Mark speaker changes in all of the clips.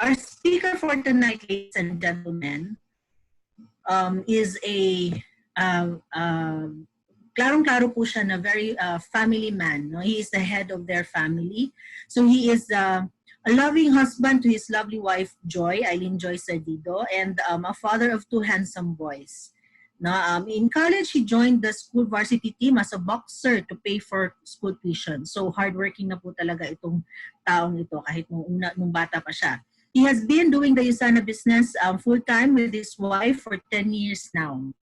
Speaker 1: Our speaker for tonight, ladies and gentlemen, is a klarong-klaro po siya na very family man. No? He is the head of their family. So he is a loving husband to his lovely wife, Joy, Eileen Joy Sardido, and a father of 2 handsome boys. No, in college, he joined the school varsity team as a boxer to pay for school tuition. So hardworking na po talaga itong taong ito kahit nung bata pa siya. He has been doing the USANA business full-time with his wife for 10 years now.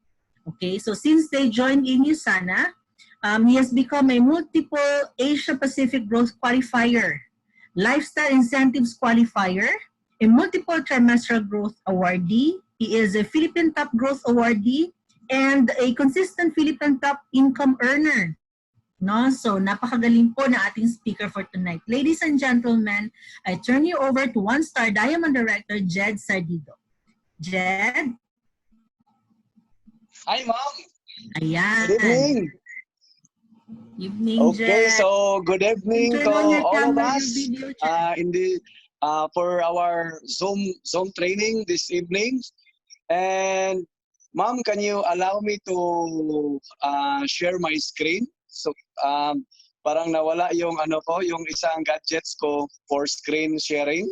Speaker 1: Okay, so since they joined in USANA, he has become a multiple Asia-Pacific Growth Qualifier, Lifestyle Incentives Qualifier, a multiple trimestral growth awardee. He is a Philippine Top Growth Awardee and a consistent Philippine Top Income Earner. No? So, napakagaling po na ating speaker for tonight. Ladies and gentlemen, I turn you over to one-star Diamond Director, Jed Sardido. Jed?
Speaker 2: Hi, Ma'am.
Speaker 1: Ayan.
Speaker 2: Good evening.
Speaker 1: Evening,
Speaker 2: Okay,
Speaker 1: Jed.
Speaker 2: so good evening to all of us for our Zoom training this evening. And Ma'am, can you allow me to share my screen? So parang nawala yung yung isang gadgets ko for screen sharing.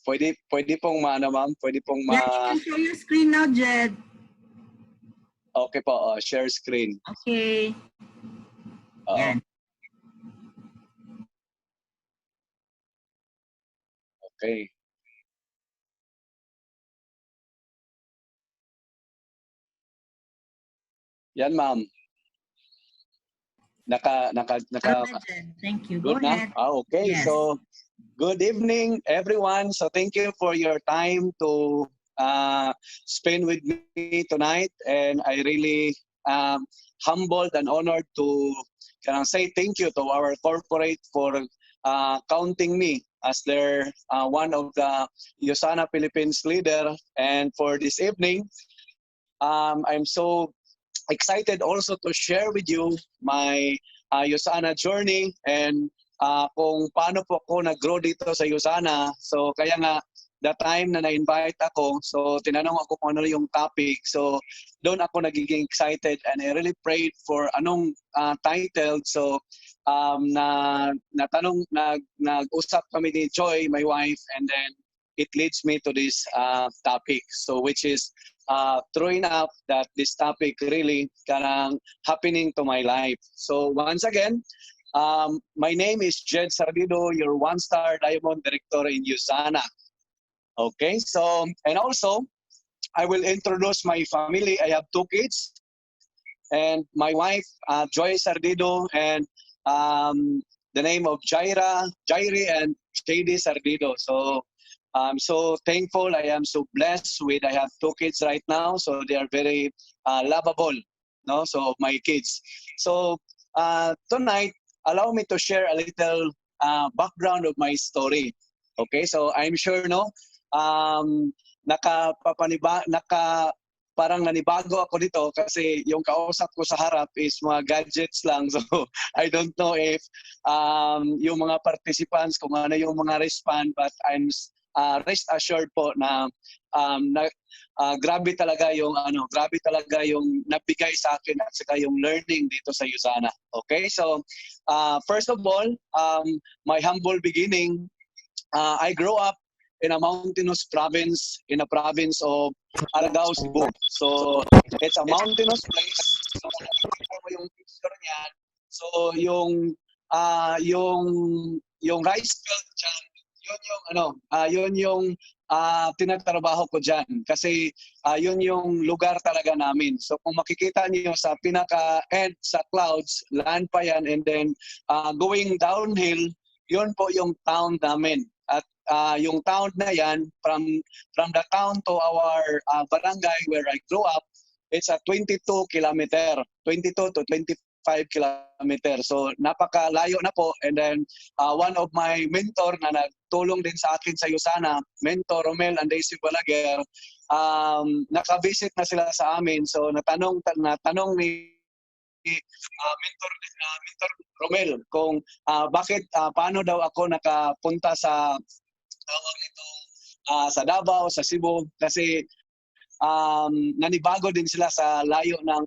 Speaker 2: Pwede pong ma'am, pwede pong
Speaker 1: Yeah, you can show your screen now, Jed.
Speaker 2: Okay po, share screen.
Speaker 1: Okay. Yan.
Speaker 2: Okay. Yan, ma'am.
Speaker 1: Thank you. Go ahead.
Speaker 2: Okay.
Speaker 1: Yes.
Speaker 2: So, good evening, everyone. So, thank you for your time to spend with me tonight. And I really humbled and honored to say thank you to our corporate for counting me as their one of the USANA Philippines leader. And for this evening, I'm so excited also to share with you my USANA journey and kung paano po ako nag-grow dito sa USANA. So kaya nga, the time na na-invite ako, so tinanong ako kung ano yung topic. So doon ako nagiging excited and I really prayed for anong title. So nag-usap kami ni Joy, my wife, and then it leads me to this topic. So which is true enough that this topic really happening to my life. So once again, my name is Jed Sardido, your one-star Diamond Director in USANA. Okay, so, and also, I will introduce my family. I have 2 kids, and my wife, Joy Sardido, and the name of Jairi, and JD Sardido. So, I'm so thankful. I am so blessed with. I have 2 kids right now, so they are very lovable. No, so my kids. So tonight, allow me to share a little background of my story. Okay, so I'm sure parang nanibago ako dito kasi yung kausap ko sa harap is mga gadgets lang. So I don't know if yung mga participants kung ano yung mga respond, but I'm rest assured po na grabe talaga yung nabigay sa akin at saka yung learning dito sa USANA. Okay, so first of all, my humble beginning, I grew up in a mountainous province, in a province of Aragao, Cebu. So it's a mountainous place. So yung picture niyan, so yung rice field dyan, yun yung tinatrabaho ko dyan kasi yun yung lugar talaga namin. So kung makikita niyo sa pinaka-end sa clouds, land pa yan, and then going downhill, yun po yung town namin. At yung town na yan, from the town to our barangay where I grew up, it's a 22 to 25 kilometers. So napakalayo na po. And then one of my mentor na nagtulong din sa akin sa USANA, Mentor Romel and Daisy Balaguer, naka-visit na sila sa amin. So natanong Mentor Romel kung bakit paano daw ako nakapunta sa tawag nitong sa Davao, sa Cebu kasi nanibago din sila sa layo ng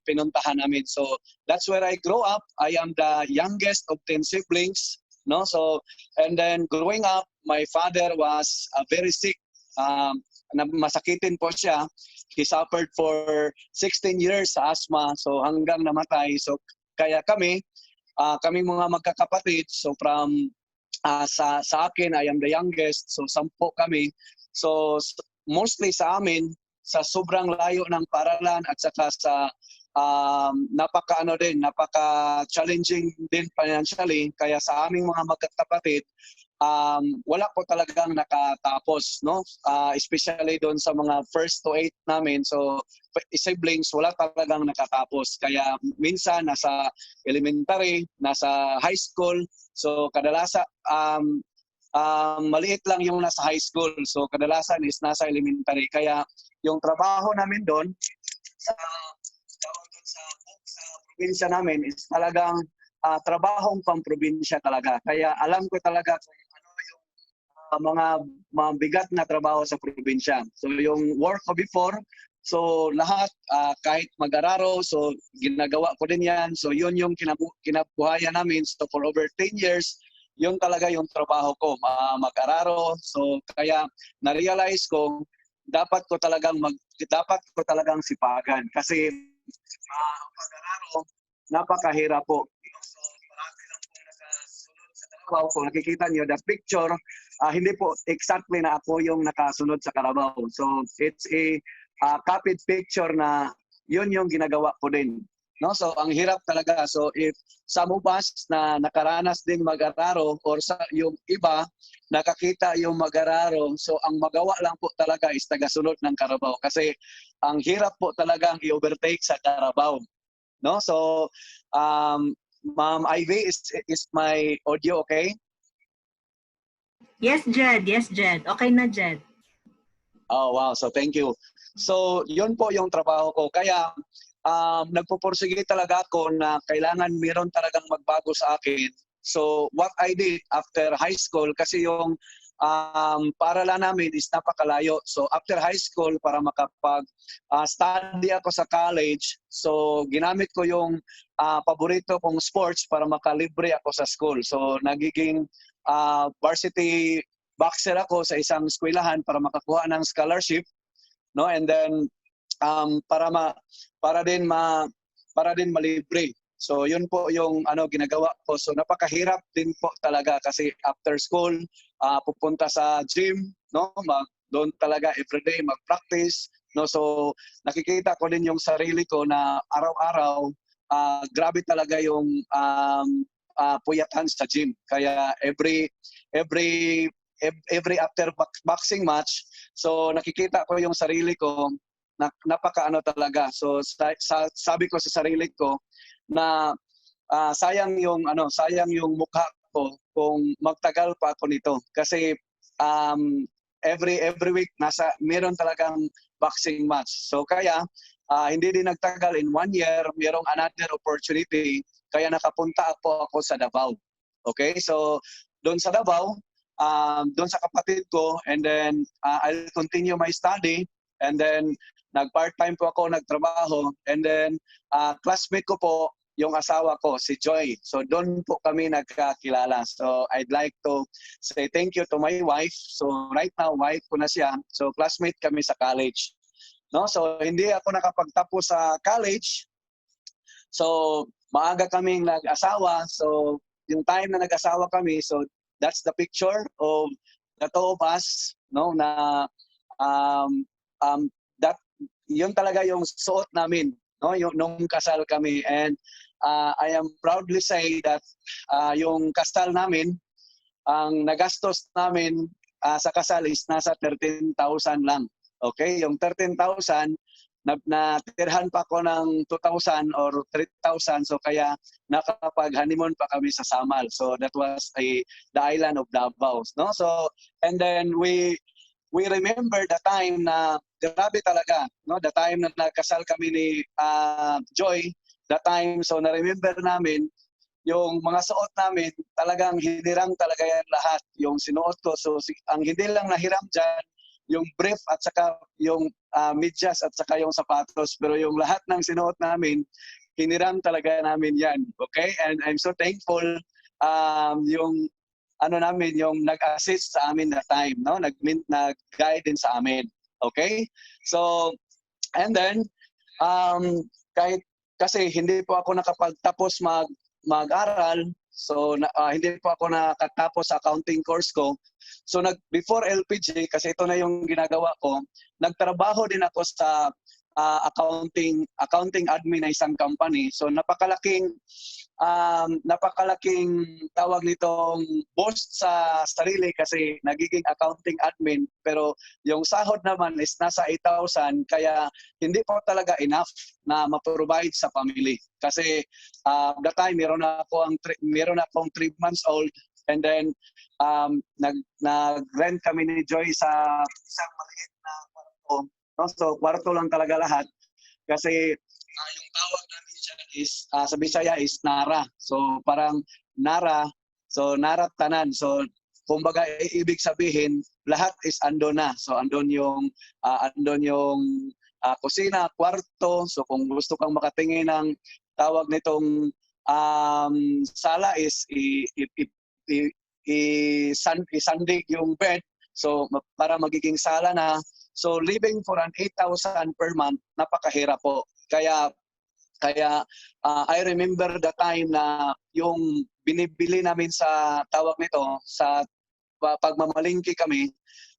Speaker 2: pinuntahan namin. So that's where I grow up. I am the youngest of 10 siblings, no? So and then growing up, my father was very sick. Masakitin po siya. He suffered for 16 years sa asthma, so hanggang namatay. So kaya kaming mga magkakapatid, so from sa akin, I am the youngest, so 10 kami. So mostly sa amin, sa sobrang layo ng paralan at saka sa napaka-challenging din financially, kaya sa aming mga magkakapatid, wala po talagang nakatapos, no? Especially doon sa mga first to 8 namin, so siblings, wala talagang nakatapos. Kaya minsan nasa elementary, nasa high school, so kadalasan maliit lang yung nasa high school, so kadalasan is nasa elementary. Kaya yung trabaho namin doon sa probinsya namin is talagang trabahong pang-probinsya talaga. Kaya alam ko talaga kung ano yung mga bigat na trabaho sa probinsya. So yung work ko before, so lahat kahit mag-araro, so ginagawa ko din yan. So yun yung kinabuhayan namin. So for over 10 years, yun talaga yung trabaho ko, mag-araro. So kaya na-realize ko dapat ko talagang sipagan kasi pag-araro napakahirap po. So marami lang po nakasunod sa Carabao. Kung nakikita niyo the picture, hindi po exactly na ako yung nakasunod sa Carabao. So it's a copied picture na yun yung ginagawa ko din. No? So ang hirap talaga. So if some of us na nakaranas din mag-araro or yung iba nakakita yung mag-araro, so ang magawa lang po talaga is tagasunod ng Carabao kasi ang hirap po talagang i-overtake sa Carabao. No? So Ma'am Ivy, is my audio okay?
Speaker 1: Yes, Jed. Yes, Jed. Okay na, Jed.
Speaker 2: Oh, wow. So thank you. So yun po yung trabaho ko. Kaya nagpupursige talaga ako na kailangan meron talagang magbago sa akin. So what I did after high school, kasi yung paaralan namin is napakalayo. So after high school, para makapag-study ako sa college, so ginamit ko yung paborito kong sports para makalibre ako sa school. So nagiging varsity boxer ako sa isang eskwelahan para makakuha ng scholarship, no? And then para din malibre. So yun po yung ginagawa ko. So napakahirap din po talaga kasi after school pupunta sa gym, no? Doon talaga everyday mag-practice, no? So nakikita ko din yung sarili ko na araw-araw grabe talaga yung puyatan sa gym. Kaya every after boxing match, so nakikita ko yung sarili ko na napaka-talaga. So sabi ko sa sarili ko na sayang yung mukha ko kung magtagal pa ako nito kasi every week meron talagang boxing match. So kaya hindi din nagtagal, in 1 year merong another opportunity, kaya nakapunta ako sa Davao. Okay? So doon sa Davao, doon sa kapatid ko, and then I'll continue my study, and then nag-part-time po ako, nagtrabaho, and then classmate ko po yung asawa ko, si Joy. So doon po kami nagkakilala. So I'd like to say thank you to my wife. So right now, wife ko na siya. So classmate kami sa college. No? So hindi ako nakapagtapos sa college. So maaga kaming nag-asawa. So yung time na nag-asawa kami, so that's the picture of the two of us, no, na that yun talaga yung suot namin, no, yung nung kasal kami. And I am proudly say that yung kasal namin, ang nagastos namin sa kasal is nasa 13,000 lang. Okay, yung 13,000 natirhan pa ako ng 2,000 or 3,000, so kaya nakapag-honeymoon pa kami sa Samal. So that was the island of Davao, no? So and then we remember the time na grabe talaga, no? The time na nagkasal kami ni Joy, the time. So na-remember namin yung mga suot namin, talagang hiniram talaga yan lahat, yung sinuot ko. So ang hindi lang nahiram dyan, yung brief at saka yung medyas at saka yung sapatos. Pero yung lahat ng sinuot namin, hiniram talaga namin yan. Okay? And I'm so thankful yung namin, yung nag-assist sa amin that time, no? Nag-guide din sa amin. Okay? So, and then, kahit kasi hindi po ako nakapagtapos mag-aral, so hindi po ako nakatapos sa accounting course ko. So before LPG, kasi ito na yung ginagawa ko, nagtrabaho din ako sa accounting admin na isang company. So napakalaking tawag nitong boost sa sarili kasi nagiging accounting admin, pero yung sahod naman is nasa 8,000, kaya hindi po talaga enough na ma-provide sa family. Kasi that time meron akong 3 months old, and then nag-rent kami ni Joy sa isang maliit na kwarto. No? So kwarto lang talaga lahat kasi yung tawag namin siya is sa Bisaya is Nara. So parang Nara, so Nara tanan. So kumbaga ibig sabihin lahat is andon na. So andon yung kusina, kwarto. So kung gusto kang makatingin ng tawag nitong sala is isandig yung bed. So para magiging sala na. So living for an 8,000 per month, napakahirap po. Kaya I remember the time na yung binibili namin sa tawag nito, sa pagmamalingki kami,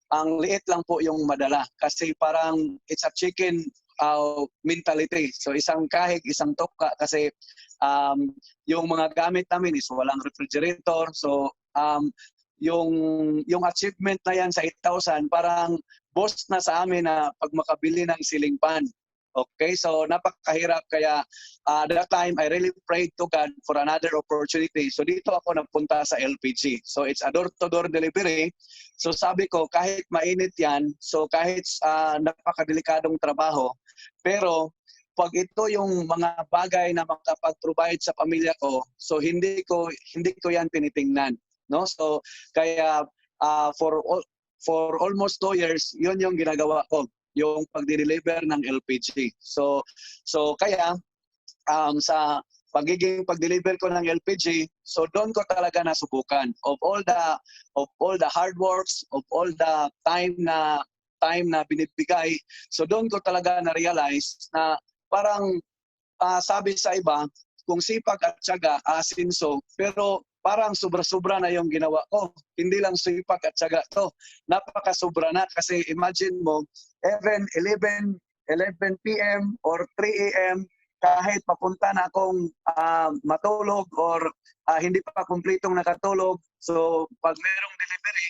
Speaker 2: ang liit lang po yung madala. Kasi parang it's a chicken mentality. So isang kahig, isang tokwa kasi yung mga gamit namin is walang refrigerator. So yung achievement na yan sa 8,000, parang boss na sa amin na pag makabili ng ceiling fan. Okay, so napakahirap, kaya that time I really prayed to God for another opportunity. So dito ako nagpunta sa LPG. So it's a door-to-door delivery. So sabi ko kahit mainit yan, so kahit napakadelikadong trabaho, pero pag ito yung mga bagay na makapag-provide sa pamilya ko, so hindi ko yan tinitingnan, no? So kaya for almost 2 years, yun yung ginagawa ko, yung pag-deliver ng LPG. So kaya sa pag-deliver ko ng LPG, so doon ko talaga nasubukan of all the hard works, of all the time na binibigay. So doon ko talaga na-realize na parang sabi sa iba, kung sipag at tiyaga, asinso, pero parang sobra-sobra na yung ginawa ko. Hindi lang sipag at tiyaga to. Napaka-sobra na kasi imagine mo, even 11 p.m. or 3 a.m., kahit papunta na akong matulog or hindi pa kumpletong nakatulog. So pag merong delivery,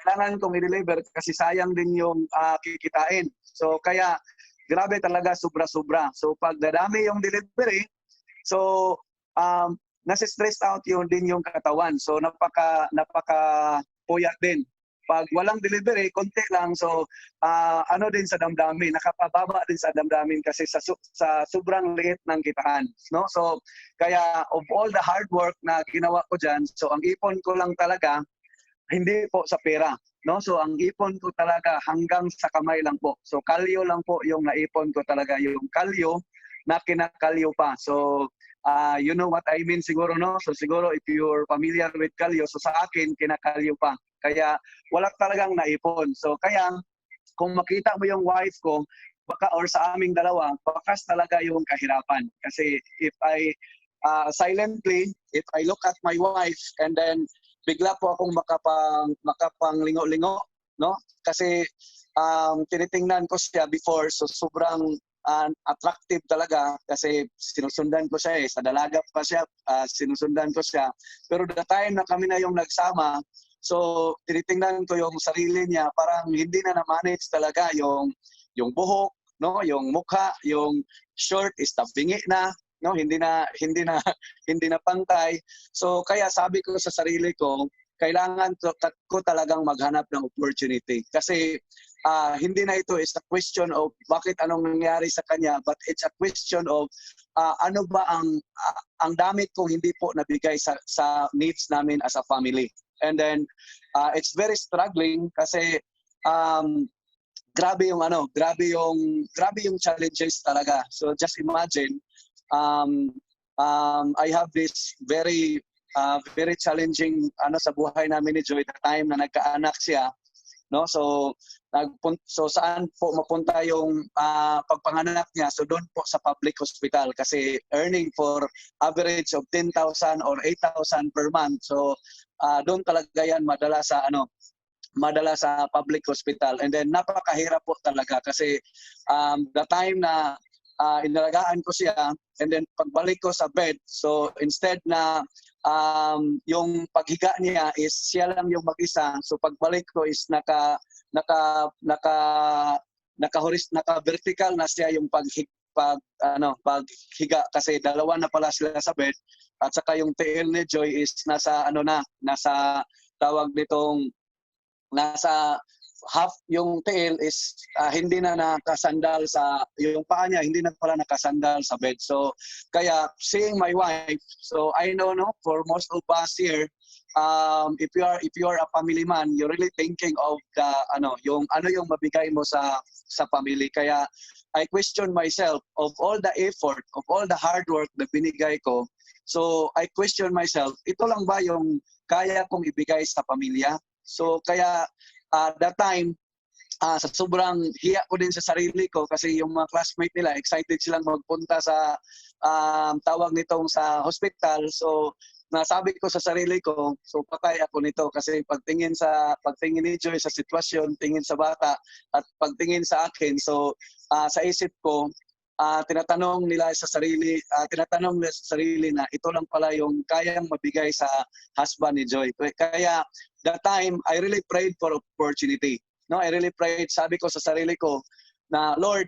Speaker 2: kailangan kong i-deliver kasi sayang din yung kikitain. So kaya grabe talaga, sobra-sobra. So pag dadami yung delivery, so nasi-stress out yun din yung katawan. So napaka puyat din. Pag walang delivery, konti lang. So din sa damdamin, nakapababa din sa damdamin kasi sa sobrang liit ng kitaan, no? So kaya of all the hard work na ginawa ko diyan, so ang ipon ko lang talaga hindi po sa pera, no? So ang ipon ko talaga hanggang sa kamay lang po. So kalyo lang po yung naipon ko talaga, yung kalyo na kinakalyo pa. So you know what I mean siguro, no? So siguro if you're familiar with kalyo, so sa akin kinakalyo pa. Kaya wala talagang naipon. So kaya kung makita mo yung wife ko, baka or sa aming dalawa, bakas talaga yung kahirapan. Kasi if I silently, if I look at my wife and then bigla po akong makapanglingo-lingo, no? Kasi tinitingnan ko siya before, so sobrang attractive talaga kasi sinusundan ko siya sa dalaga pa siya, sinusundan ko siya. Pero the time na kami na yung nagsama, so tinitingnan ko yung sarili niya, parang hindi na na-manage talaga yung buhok, no? Yung mukha, yung short is tabingi na, no? Hindi na pantay. So kaya sabi ko sa sarili ko, kailangan ko talagang maghanap ng opportunity kasi hindi na ito is a question of bakit anong nangyari sa kanya, but it's a question of ano ba ang damit kong hindi po nabigay sa needs namin as a family. And then it's very struggling kasi grabe yung challenges talaga. So just imagine, I have this very challenging sa buhay namin ni Joy the time na nagkaanak siya, no? So saan po mapunta yung pagpanganak niya? So doon po sa public hospital kasi earning for average of 10,000 or 8,000 per month. So doon talaga yan madala sa public hospital. And then napakahirap po talaga kasi the time na inalagaan ko siya, and then pagbalik ko sa bed, so instead na yung paghiga niya is siya lang yung mag-isa, so pagbalik ko is naka vertical na siya yung paghiga kasi dalawa na pala sila sa bed, at saka yung tail ni Joy is nasa tawag nitong nasa half, yung tail is hindi na nakasandal yung paa niya hindi na pala nakasandal sa bed. So kaya seeing my wife, so I know for most of us here, if you are a family man, you're really thinking of yung mabigay mo sa family. Kaya I question myself of all the effort, of all the hard work na binigay ko. So I question myself, ito lang ba yung kaya kong ibigay sa pamilya? So kaya that time, sa sobrang hiya ko din sa sarili ko kasi yung mga classmate nila, excited silang magpunta sa tawag nitong sa hospital. So nasabi ko sa sarili ko, so patay ako nito kasi pagtingin ni Joy sa sitwasyon, tingin sa bata at pagtingin sa akin, so sa isip ko, tinatanong nila sa sarili na ito lang pala yung kayang mabigay sa husband ni Joy. Kaya that time I really prayed for opportunity. No, I really prayed. Sabi ko sa sarili ko na Lord,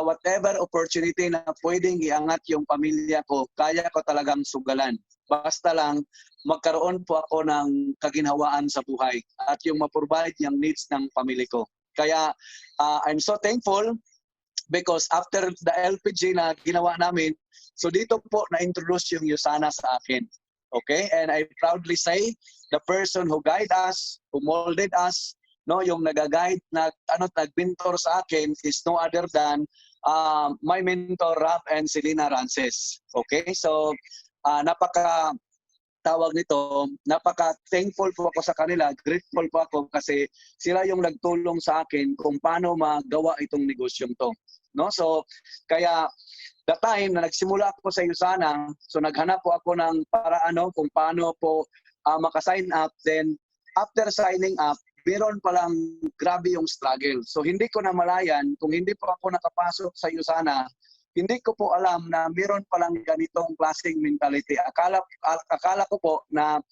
Speaker 2: whatever opportunity na pwedeng iangat yung pamilya ko, kaya ko talagang sugalan. Basta lang magkaroon po ako ng kaginhawaan sa buhay at yung ma-provide yung needs ng pamilya ko. Kaya I'm so thankful because after the LPG na ginawa namin, so dito po na-introduce yung Usana sa akin. Okay? And I proudly say, the person who guide us, who molded us, yung nag-guide, nag-mentor sa akin is no other than my mentor, Rap and Selena Rances. Okay? So, napaka-thankful po ako sa kanila, grateful po ako kasi sila yung nagtulong sa akin kung paano magawa itong negosyong to. No? So, kaya the time na nagsimula ako sa Usana, so naghanap po ako ng paraan kung paano po maka-sign up. Then, after signing up, meron palang grabe yung struggle. So, hindi ko na malayan, kung hindi po ako nakapasok sa Usana, hindi ko po alam na meron palang ganitong klaseng mentality. Akala ko po na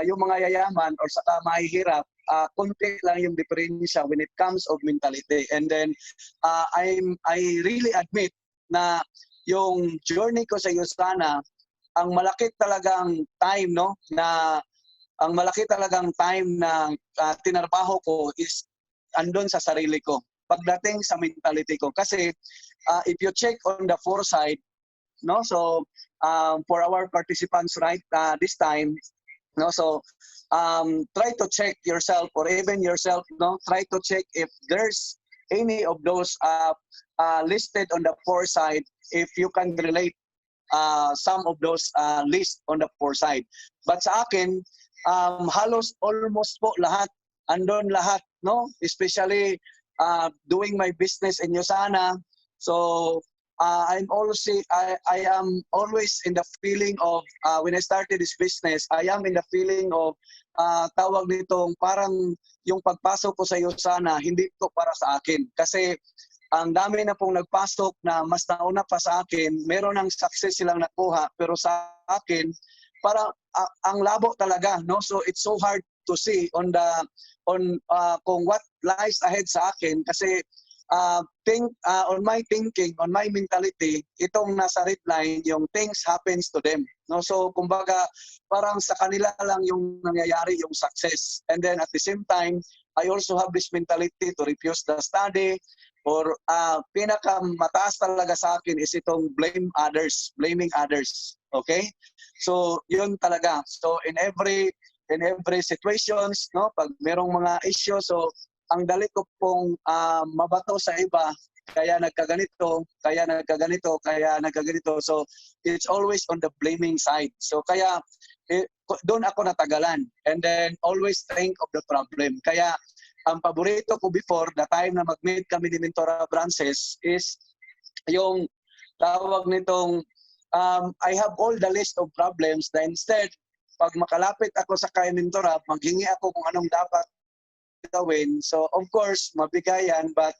Speaker 2: yung mga yayaman or saka mahihirap, konti lang yung diferensya when it comes of mentality. And then, I really admit na yung journey ko sa Usana, ang malaki talagang time na tinarbaho ko is andun sa sarili ko. Pagdating sa mentality ko. Kasi if you check on the foresight, so for our participants this time, so try to check yourself or even yourself, try to check if there's any of those listed on the foresight, if you can relate some of those list on the foresight. But sa akin, halos almost po lahat, andon lahat, especially doing my business in Usana. So I am always in the feeling of when I started this business, I am in the feeling of tawag nitong parang yung pagpasok ko sa Usana, hindi to para sa akin. Kasi ang dami na pong nagpasok na mas nauna pa sa akin, meron ng success silang nakuha, pero sa akin, parang ang labo talaga, So it's so hard to see on kung what lies ahead sa akin kasi on my thinking, on my mentality, itong nasa red line, yung things happens to them. So kumbaga parang sa kanila lang yung nangyayari yung success. And then at the same time, I also have this mentality to refuse the study, or pinakamataas talaga sa akin is itong blaming others. Okay? So, yun talaga. So, in every situations, no, pag merong mga issue, so ang dali ko pong mabato sa iba, kaya nagkaganito, kaya nagkaganito, kaya nagkaganito. So, it's always on the blaming side. So, kaya doon ako natagalan. And then, always think of the problem. Kaya, ang paborito ko before, the time na mag-meet kami ni Mentora Brances, is yung tawag nitong, I have all the list of problems, na instead, pag makalapit ako sa kay Mentora, maghingi ako kung anong dapat gawin. So, of course, mabigayan, but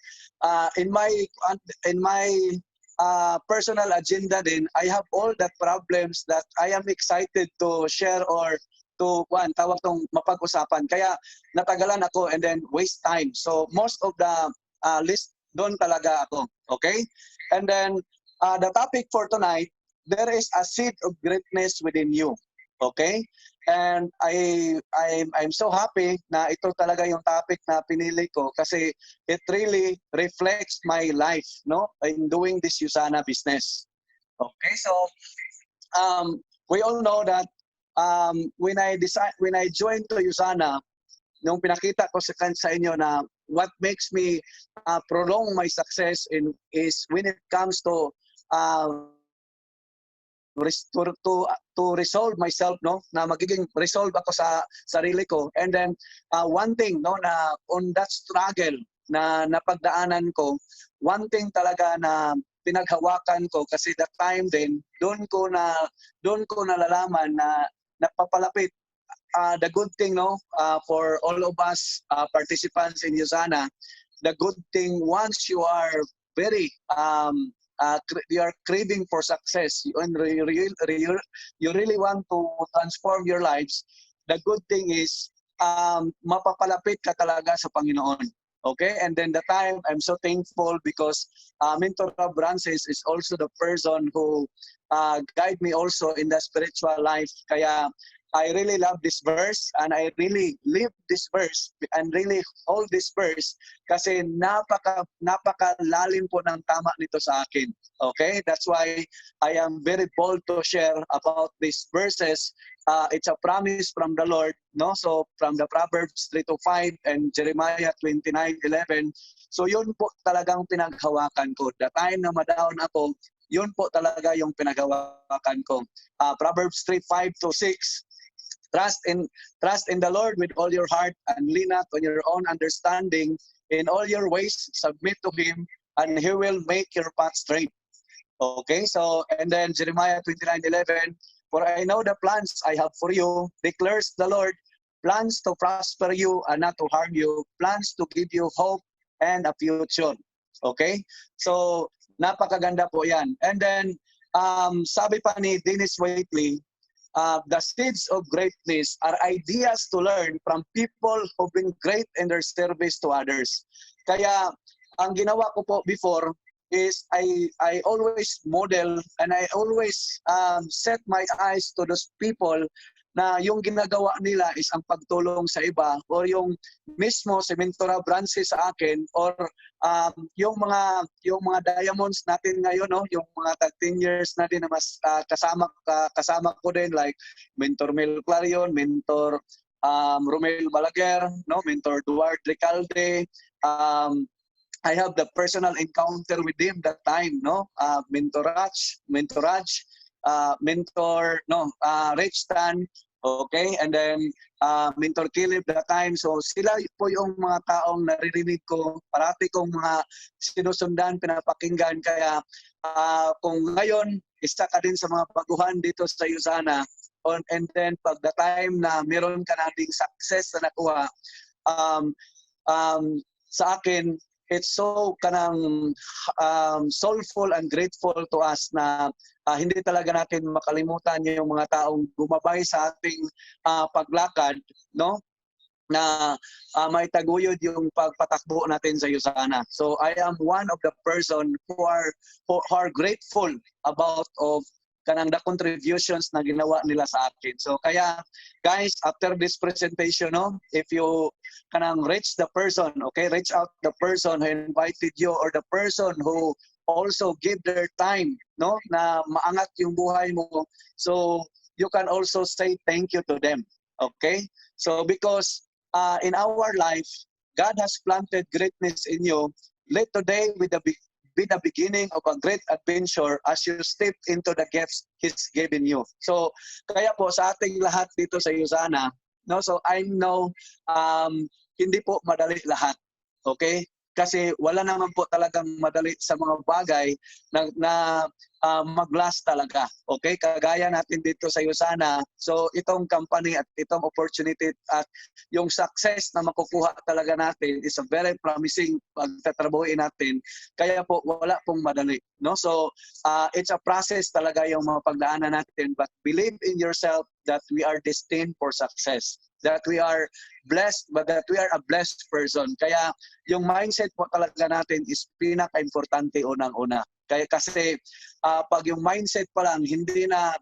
Speaker 2: in my personal agenda din, I have all the problems that I am excited to share or to tawag tong mapag-usapan. Kaya natagalan ako and then waste time. So most of the list doon talaga ako. Okay? And then the topic for tonight, there is a seed of greatness within you. Okay? And I'm so happy na ito talaga yung topic na pinili ko kasi it really reflects my life, no, in doing this Usana business. Okay, so we all know that when I joined to Usana, nung pinakita ko sa inyo na what makes me prolong my success is when it comes to resolve myself, no, na magiging resolve ako sa sarili ko. And then one thing, no, na on that struggle na napagdaanan ko, one thing talaga na pinaghawakan ko kasi that time din doon ko nalalaman na napapalapit the good thing, no, for all of us participants in Usana, the good thing once you are very you are craving for success and you really want to transform your lives, the good thing is mapapalapit ka talaga sa Panginoon. Okay? And then the time, I'm so thankful because Mentor Brances is also the person who guide me also in the spiritual life. Kaya I really love this verse and I really live this verse and really hold this verse kasi napakalalim po ng tama nito sa akin. Okay? That's why I am very bold to share about these verses. It's a promise from the Lord, no? So from the Proverbs 3-5 and Jeremiah 29:11. So yun po talagang pinaghawakan ko. The time na ma-down ako, yun po talaga yung pinaghawakan ko. Proverbs 3:5-6. Trust in the Lord with all your heart and lean not on your own understanding. In all your ways, submit to Him, and He will make your path straight. Okay, so, and then Jeremiah 29:11, for I know the plans I have for you, declares the Lord, plans to prosper you and not to harm you, plans to give you hope and a future. Okay, so napakaganda po yan. And then, sabi pa ni Dennis Whiteley, the seeds of greatness are ideas to learn from people who've been great in their service to others. Kaya ang ginawa ko po before is I always model and I always set my eyes to those people na yung ginagawa nila is ang pagtulong sa iba, or yung mismo si Mentora Brances sa akin, or yung mga diamonds natin ngayon, no, yung mga tag 10 years natin na mas kasama ko din, like Mentor Mel Clarion, Mentor Romel Balaguer, no, Mentor Duarte Recalde. I have the personal encounter with him that time, no, Mentor Raj, Mentor Rich Tan, okay, and then Mentor Kilib that time. So sila po yung mga taong naririnig ko, parati kong mga sinusundan, pinapakinggan. Kaya kung ngayon isa ka din sa mga baguhan dito sa Usana, and then pag the time na meron ka na ding success na nakuha, sa akin, it's so kanang soulful and grateful to us na hindi talaga natin makalimutan yung mga taong gumabay sa ating paglakad, no, na may taguyod yung pagpatakbo natin sa Usana. So I am one of the person who are grateful about of kanang the contributions na ginawa nila sa akin. So kaya guys, after this presentation, no, if you kanang reach the person, okay, reach out the person who invited you or the person who also give their time, no, na maangat yung buhay mo. So you can also say thank you to them. Okay? So because in our life, God has planted greatness in you. Let today be the beginning of a great adventure as you step into the gifts He's given you. So, kaya po sa ating lahat dito sa USANA, no, so I know hindi po madali lahat. Okay? Kasi wala naman po talagang madali sa mga bagay na mag-last talaga. Okay? Kagaya natin dito sa USANA. So itong company at itong opportunity at yung success na makukuha talaga natin is a very promising pagtatrabuhin natin. Kaya po wala pong madali. No? So it's a process talaga yung mga pagdaanan natin. But believe in yourself that we are destined for success. That we are blessed, but that we are a blessed person. Kaya yung mindset po talaga natin is pinaka-importante unang-una. Kaya kasi pag yung mindset pa lang hindi na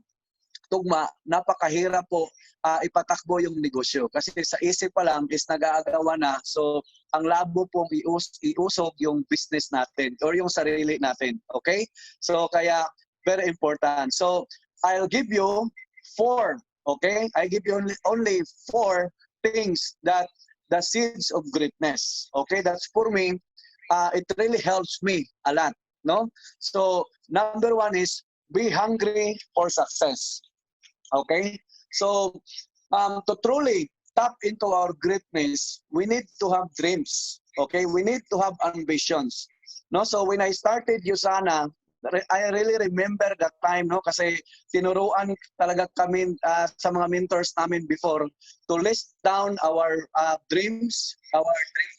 Speaker 2: tugma, napakahirap po ipatakbo yung negosyo. Kasi sa isip pa lang is nag-aagawa na. So ang labo pong iusog yung business natin or yung sarili natin. Okay? So kaya very important. So I'll give you 4. Okay? I give you only 4 things that the seeds of greatness. Okay? That's for me. It really helps me a lot. No? So, number 1 is be hungry for success. Okay? So, to truly tap into our greatness, we need to have dreams. Okay? We need to have ambitions. No? So, when I started USANA, I really remember that time, no, kasi tinuruan talaga kami sa mga mentors namin before to list down our dreams, our dream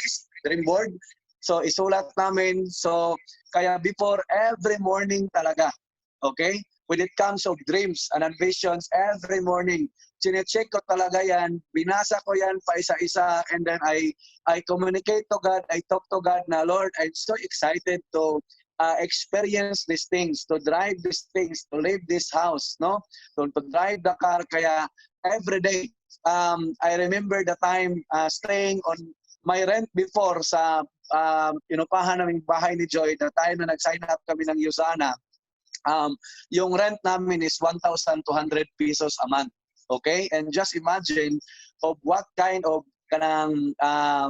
Speaker 2: list, dream board. So isulat namin. So kaya before every morning talaga, okay? When it comes of dreams and ambitions, every morning, chinecheck ko talaga yan, binasa ko yan pa isa-isa, and then I communicate to God, I talk to God na, Lord, I'm so excited to experience these things, to drive these things, to live this house, no? To drive the car. Kaya every day, I remember the time staying on my rent before sa inupahan naming bahay ni Joy, the time na nag-sign up kami ng USANA. Yung rent namin is 1,200 pesos a month. Okay? And just imagine of what kind of kanang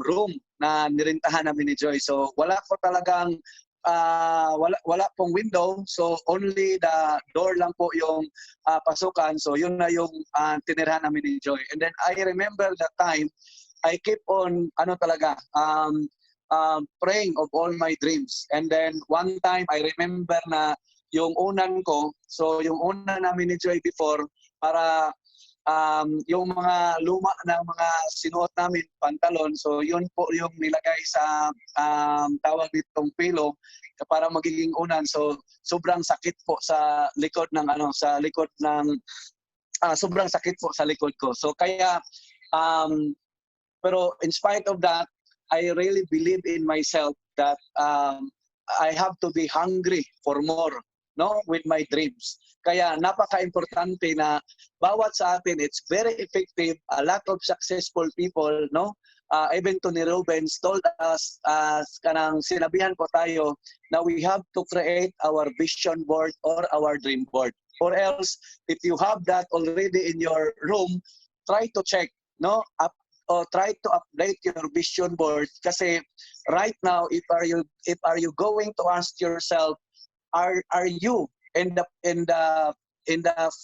Speaker 2: room na nirintahan namin ni Joy. So wala ko talagang wala pong window, so only the door lang po yung pasukan. So yun na yung tinirahan namin ni Joy. And then I remember that time, I keep on praying of all my dreams. And then one time I remember na yung unan ko, so yung unan namin ni Joy before, para yung mga luma na mga sinuot namin, pantalon, so yun po yung nilagay sa tawag ditong pillow para magiging unan. So sobrang sakit po sa likod ng sobrang sakit po sa likod ko. So kaya pero in spite of that, I really believe in myself that I have to be hungry for more, no, with my dreams. Kaya napaka-importante na bawat sa atin, it's very effective. A lot of successful people, no, even Tony Robbins told us, kanang sinabihan po tayo, na we have to create our vision board or our dream board. Or else, if you have that already in your room, try to check, no, or try to update your vision board. Kasi right now, if are you going to ask yourself, are you in the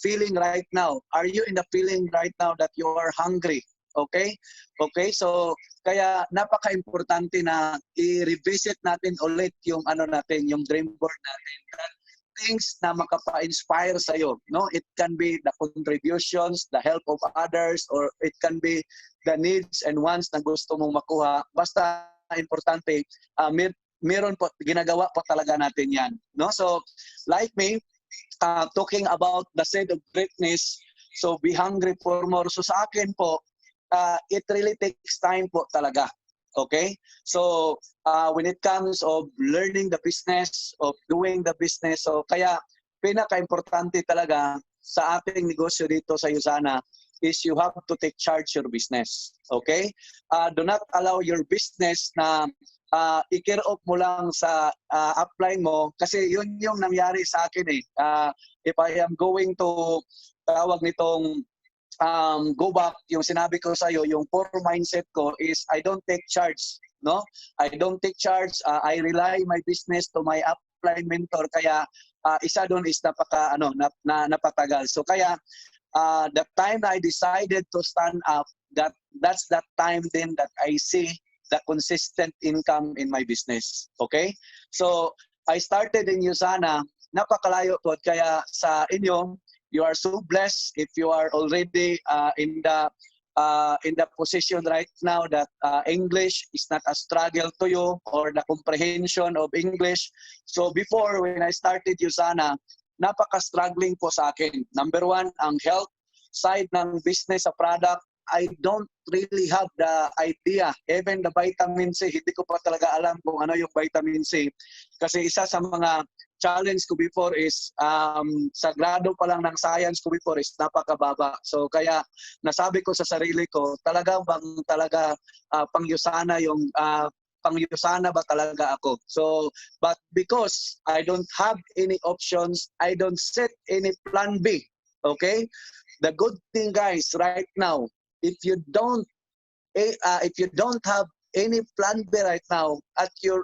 Speaker 2: feeling right now? Are you in the feeling right now that you are hungry? Okay? Okay, so kaya napaka-importante na i-revisit natin ulit yung yung dream board natin. Things na makapa-inspire sa'yo, no? It can be the contributions, the help of others, or it can be the needs and wants na gusto mong makuha. Basta importante, meron po, ginagawa po talaga natin yan, no? So like me, talking about the seed of greatness, so be hungry for more. So sa akin po, it really takes time po talaga. Okay? So when it comes of learning the business, of doing the business, so kaya pinaka-importante talaga sa ating negosyo dito sa Usana is you have to take charge your business. Okay? Do not allow your business na i-care off mo lang sa upline mo kasi yun yung nangyari sa akin eh. If I am going to tawag nitong go back, yung sinabi ko sa iyo, yung poor mindset ko is I don't take charge, no? I don't take charge. I rely my business to my upline mentor kaya isa doon is napatagal. So kaya the time I decided to stand up, that's that time then that I see the consistent income in my business. Okay? So I started in Usana, napakalayo po kaya sa inyo, you are so blessed if you are already in the position right now that English is not a struggle to you or the comprehension of English. So before, when I started Usana, napaka-struggling po sa akin. Number one, ang health side ng business sa product, I don't really have the idea. Even the vitamin C, hindi ko pa talaga alam kung ano yung vitamin C. Kasi isa sa mga challenge ko before is sa grado pa lang ng science ko before is napakababa. So kaya nasabi ko sa sarili ko, talaga pangyusana yung pangyusana ba talaga ako? So, but because I don't have any options, I don't set any plan B. Okay? The good thing, guys, right now, if you don't have any plan B right now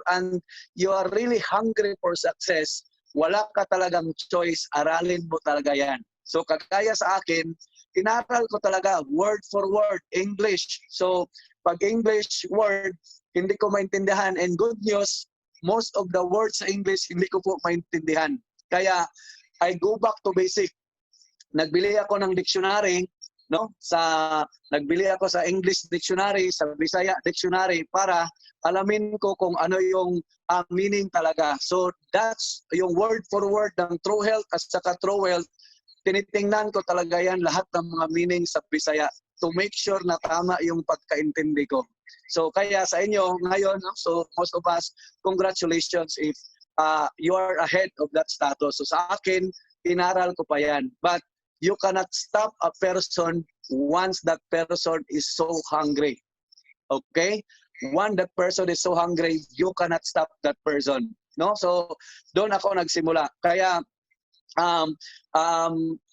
Speaker 2: and you are really hungry for success, wala ka talagang choice, aralin mo talaga yan. So kagaya sa akin, inaral ko talaga word for word English. So pag English word, hindi ko maintindihan, and good news, most of the words sa English hindi ko po maintindihan. Kaya I go back to basic. Nagbili ako ng dictionary, no? Nagbili ako sa English dictionary, sa Bisaya dictionary para alamin ko kung ano yung meaning talaga. So that's yung word for word ng True Health at saka True Wealth. Tinitingnan ko talaga yan lahat ng mga meaning sa Bisaya to make sure na tama yung pagkaintindi ko. So kaya sa inyo ngayon, so most of us, congratulations if you are ahead of that status. So sa akin, inaral ko pa yan. But you cannot stop a person once that person is so hungry. Okay? Once that person is so hungry, you cannot stop that person. No? So, doon ako nagsimula. Kaya,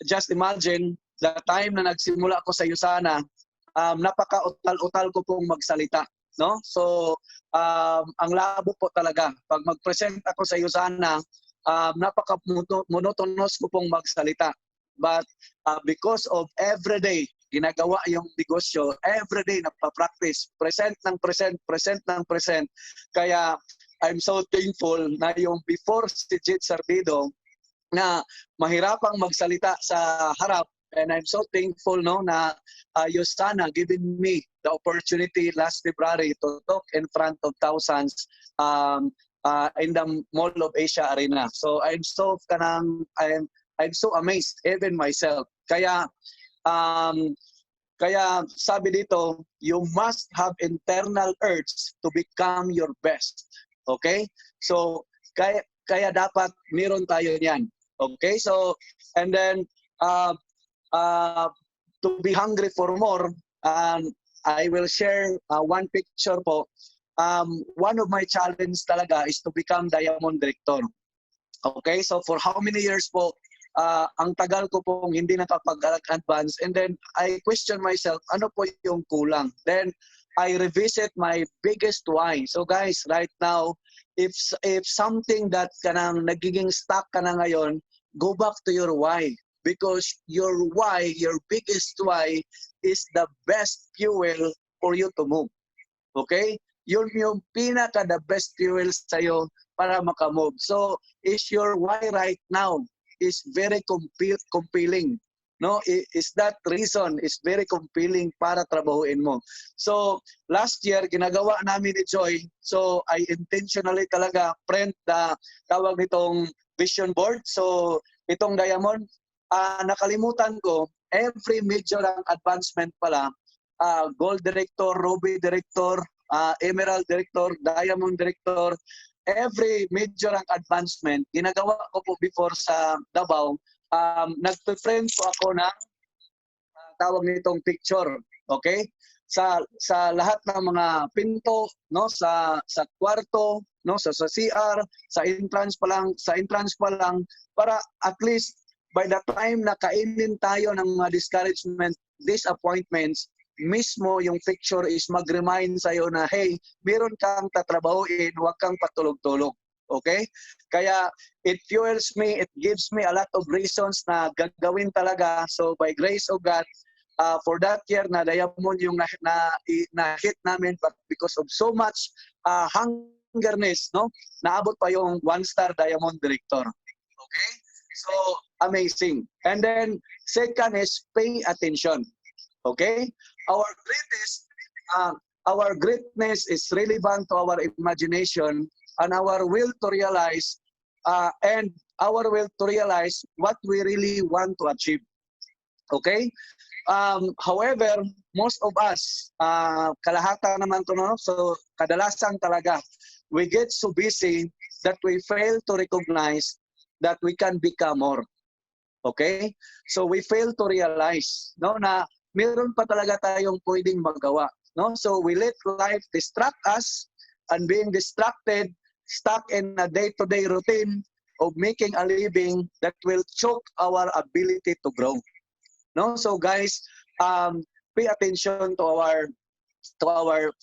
Speaker 2: just imagine, the time na nagsimula ako sa Usana, napaka-utal-utal ko pong magsalita. No? So, ang labo po talaga. Pag mag-present ako sa Usana, napaka-monotonous ko pong magsalita. But because of everyday, ginagawa yung negosyo, everyday nagpa-practice, present ng present. Kaya I'm so thankful na yung before si Jit Sardido na mahirapang magsalita sa harap, and I'm so thankful na Usana giving me the opportunity last February to talk in front of thousands in the Mall of Asia Arena. So I'm so amazed, even myself. Kaya sabi dito, you must have internal urge to become your best. Okay? So, kaya dapat meron tayo niyan. Okay? So, and then, to be hungry for more, I will share one picture po. One of my challenge talaga is to become Diamond Director. Okay? So, for how many years po, ang tagal ko pong hindi nakapag-advance, and then I question myself, ano po yung kulang? Then I revisit my biggest why. So guys, right now, if something that kanang nagiging stuck ka na ngayon, go back to your why. Because your why, your biggest why, is the best fuel for you to move. Okay? Yun yung pinaka-the best fuel sa'yo para makamove. So, is your why right now is very compelling, no? Is that reason is very compelling para trabahuin mo. So last year ginagawa namin ni Joy, so I intentionally talaga print the tawag nitong vision board. So itong Diamond, nakalimutan ko, every major ang advancement pala, Gold Director, Ruby Director, Emerald Director, Diamond Director, every major rank advancement, ginagawa ko po before sa Davao, nagpe-print po ako ng tawag nitong picture, okay? Sa lahat ng mga pinto, no, sa kwarto, no, sa CR, sa entrance pa lang para at least by the time na kainin tayo ng mga discouragement, disappointments, mismo yung picture is mag-remind sa'yo na, hey, meron kang tatrabahuin, huwag kang patulog-tulog. Okay? Kaya it fuels me, it gives me a lot of reasons na gagawin talaga. So by grace of God, for that year na diamond yung na-hit namin, but because of so much hungerness, no, naabot pa yung 1-star diamond director. Okay? So amazing. And then second is pay attention. Okay? Our greatness is relevant to our imagination and our will to realize what we really want to achieve. Okay? However, most of us, kalahatan naman to, no? So kadalasan talaga, we get so busy that we fail to recognize that we can become more. Okay? So we fail to realize, no, na meron pa talaga tayong pwedeng magawa, no? So we let life distract us, and being distracted, stuck in a day-to-day routine of making a living that will choke our ability to grow. No? So guys, pay attention to our tawag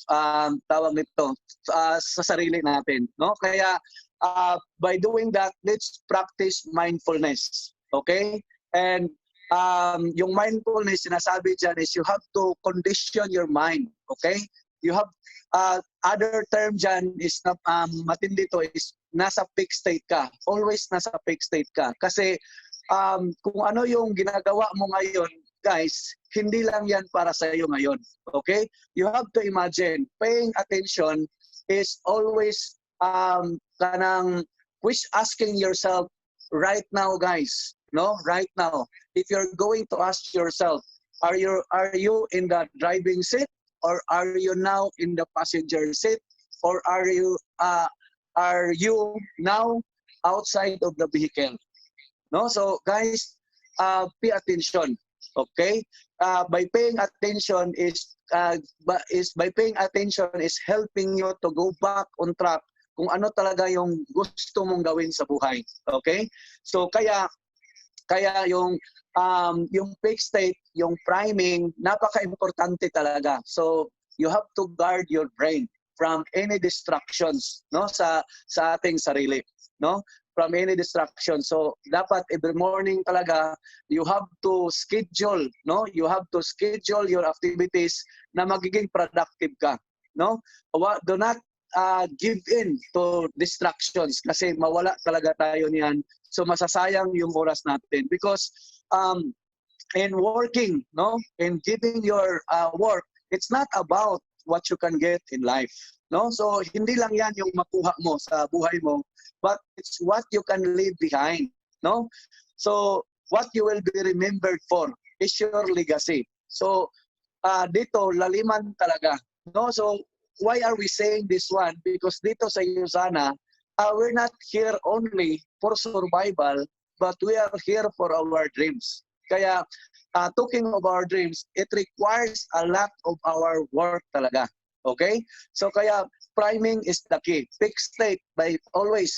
Speaker 2: nito sa sarili natin, no? Kaya by doing that, let's practice mindfulness. Okay? And yung mindfulness, sinasabi dyan is you have to condition your mind. Okay? You have, other term dyan is, matindi to, is nasa fixed state ka. Always nasa fixed state ka. Kasi kung ano yung ginagawa mo ngayon, guys, hindi lang yan para sa iyo ngayon. Okay? You have to imagine, paying attention is always asking yourself right now, guys. No, right now, if you're going to ask yourself, are you in the driving seat, or are you now in the passenger seat, or are you now outside of the vehicle? No, so guys, pay attention. Okay, by paying attention is helping you to go back on track kung ano talaga yung gusto mong gawin sa buhay. Okay, so kaya yung fixed state, yung priming, napaka-importante talaga. So you have to guard your brain from any distractions, no, sa ating sarili, no, from any distraction. So dapat every morning talaga you have to schedule, no, you have to schedule your activities na magiging productive ka, no. Do not give in to distractions kasi mawala talaga tayo niyan. So masasayang yung oras natin because in working, no, in giving your work, it's not about what you can get in life, no. So hindi lang yan yung makuha mo sa buhay mo, but it's what you can leave behind, no. So what you will be remembered for is your legacy. So dito laliman talaga, no. So why are we saying this one? Because dito sa Usana, we're not here only for survival, but we are here for our dreams. Kaya, talking of our dreams, it requires a lot of our work talaga. Okay? So kaya, priming is the key. Fixed state by always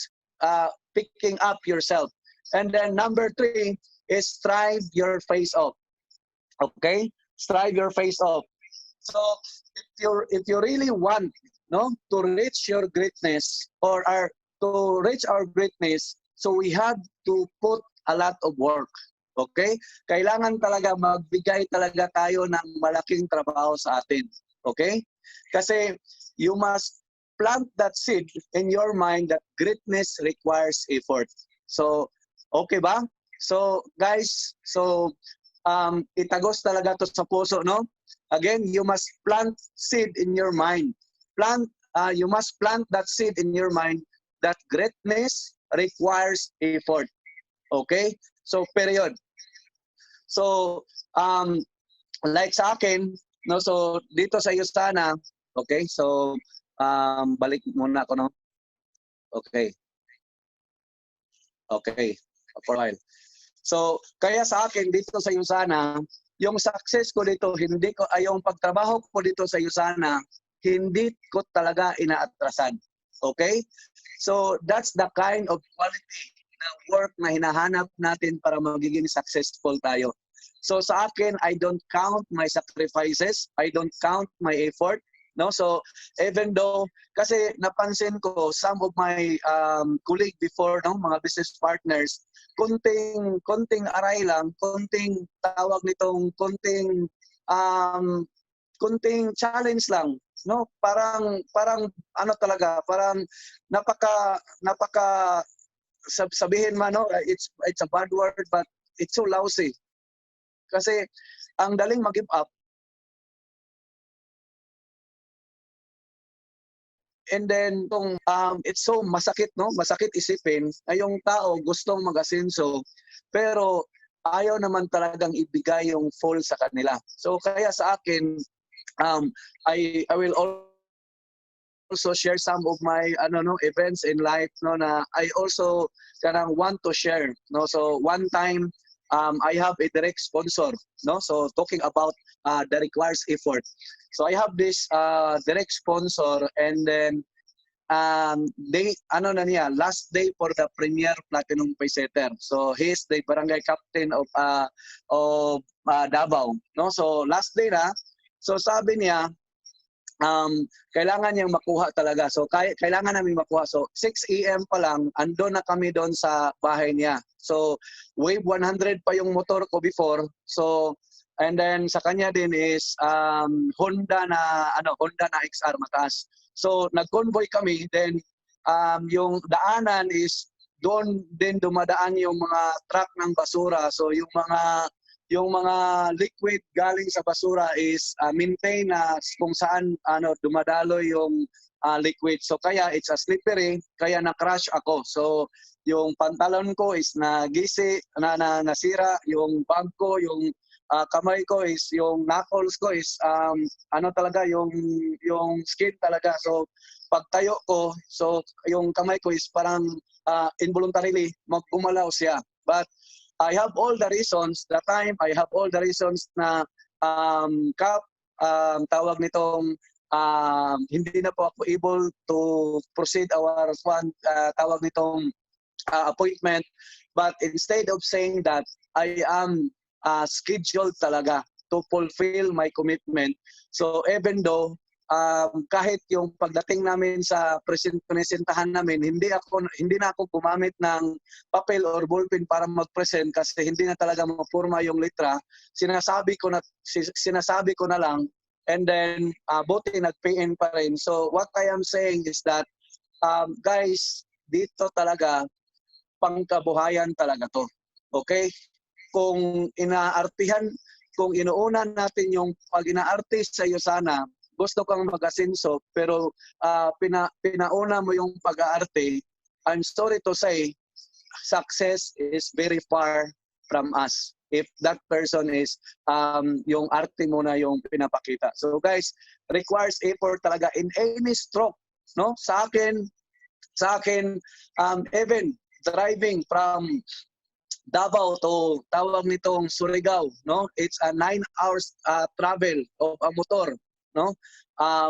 Speaker 2: picking up yourself. And then number 3 is strive your face off. Okay? Strive your face off. So if you really want, no, to reach your greatness or to reach our greatness, so we have to put a lot of work. Okay? Kailangan talaga magbigay talaga tayo ng malaking trabaho sa atin. Okay? Kasi you must plant that seed in your mind that greatness requires effort. So, okay ba? So, guys, so itagos talaga to sa puso, no? Again, you must plant seed in your mind. You must plant that seed in your mind that greatness requires effort. Okay? So, period. So, like sa akin, no, so dito sa Usana, okay, so balik muna ako, no. Okay. Okay. For a while. So, kaya sa akin dito sa USANA, yung success ko dito, yung pagtrabaho ko dito sa USANA, hindi ko talaga inaatrasan. Okay? So, that's the kind of quality na work na hinahanap natin para magiging successful tayo. So, sa akin, I don't count my sacrifices. I don't count my effort. No, so even though kasi napansin ko some of my colleague before, no, mga business partners, konting aray lang, konting tawag nitong konting challenge lang, no, parang ano talaga, parang napaka sabihin man, no, it's a bad word but it's so lousy kasi ang daling mag-give up. And then it's so masakit, no? Masakit isipin na yung tao gustong mag-asenso pero ayaw naman talagang ibigay yung full sa kanila. So kaya sa akin I will also share some of my events in life, no, na I also kanang want to share, no. So one time I have a direct sponsor, no. So talking about that requires effort. So I have this direct sponsor and then last day for the Premier Platinum Paysetter. So he's the barangay captain of Davao, no. So last day na. So sabi niya kailangan niyang makuha talaga. So kailangan namin makuha. So 6 AM pa lang andon na kami doon sa bahay niya. So Wave 100 pa yung motor ko before. So and then sa kanya din is Honda na XR mataas. So nag-convoy kami, then yung daanan is doon din dumadaan yung mga truck ng basura. So yung mga liquid galing sa basura is maintain na kung saan dumadaloy yung liquid. So kaya it's a slippery, kaya na-crash ako. So yung pantalon ko is nasira, yung bag ko, yung kamay ko is, yung knuckles ko is talaga yung skin talaga. So pagtayo ko, so yung kamay ko is parang involuntarily gumalaw siya. But I have all the reasons, I have all the reasons na tawag nitong hindi na po ako able to proceed our tawag nitong appointment. But instead of saying that, I am scheduled talaga to fulfill my commitment. So even though kahit yung pagdating namin sa presentahan namin, hindi na ako gumamit ng papel or ballpen para mag-present kasi hindi na talaga mapurma yung litra. Sinasabi ko na lang, and then buti nag-PN pa rin. So what I am saying is that guys, dito talaga pangkabuhayan talaga to. Okay? Kung inuuna natin yung pag ina-artist sa iyo sana, gusto kang mag-asenso pero pinauna mo yung pag-aarte, I'm sorry to say, success is very far from us if that person is yung arte mo na yung pinapakita. So guys, requires effort talaga in any stroke, no? Sa akin even driving from Davao to tawag nitong Surigao, no? It's a 9 hours travel of a motor, no?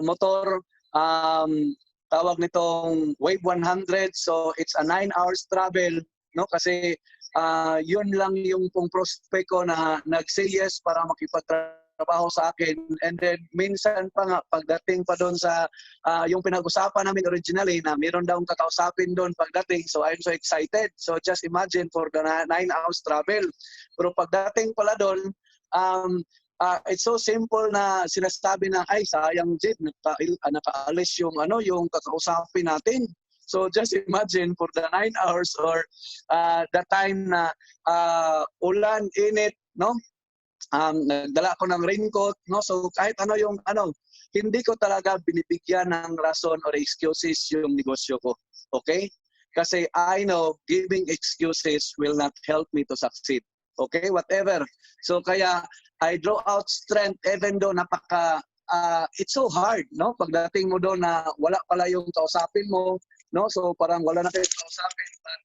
Speaker 2: Motor tawag nitong Wave 100, so it's a 9 hours travel, no? Kasi yun lang yung pong prospect ko na nag-say yes para makipagtrabaho sa akin. And then minsan pa nga pagdating pa doon sa yung pinag-usapan namin originally na meron daw kakausapin doon pagdating, so I'm so excited. So just imagine for the 9 hours travel. Pero pagdating pala doon, it's so simple na sinasabi na ay sayang Jid, nakaalis yung yung kakausapin natin. So just imagine for the 9 hours or the time na ulan, init, no? Nagdala ako ng raincoat, no? So kahit hindi ko talaga binibigyan ng rason or excuses yung negosyo ko. Okay? Kasi I know giving excuses will not help me to succeed. Okay? Whatever. So kaya I draw out strength even though it's so hard, no? Pagdating mo doon na wala pala yung kausapin mo, no? So parang wala na kayong kausapin, but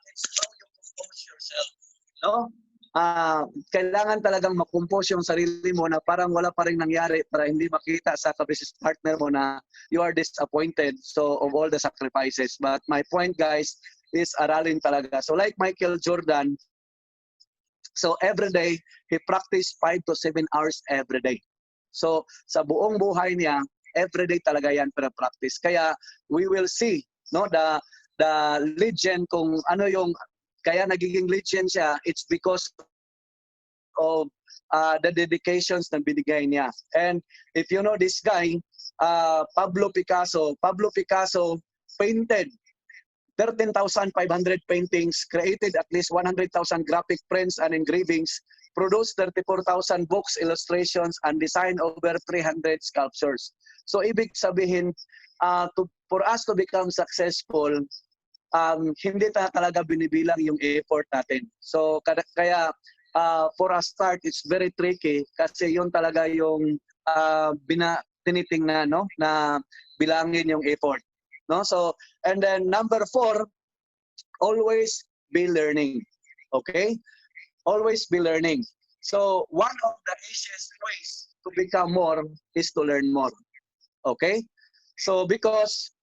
Speaker 2: it's how you compose yourself, no? Kailangan talagang makompose yung sarili mo na parang wala pa rin nangyari para hindi makita sa ka-business partner mo na you are disappointed so of all the sacrifices. But my point, guys, is aralin talaga. So like Michael Jordan, so every day, he practiced 5 to 7 hours every day. So sa buong buhay niya, every day talaga yan practice. Kaya we will see, no, the legend kung ano yung kaya nagiging legend siya, it's because of the dedications na binigay niya. And if you know this guy, Pablo Picasso painted 13,500 paintings, created at least 100,000 graphic prints and engravings, produced 34,000 books, illustrations, and designed over 300 sculptures. So ibig sabihin, for us to become successful, hindi talaga binibilang yung effort natin. So kaya for a start, it's very tricky kasi yun talaga yung tinitingnan, no, na bilangin yung effort. No? So, and then number 4, always be learning. Okay? Always be learning. So one of the easiest ways to become more is to learn more. Okay? So because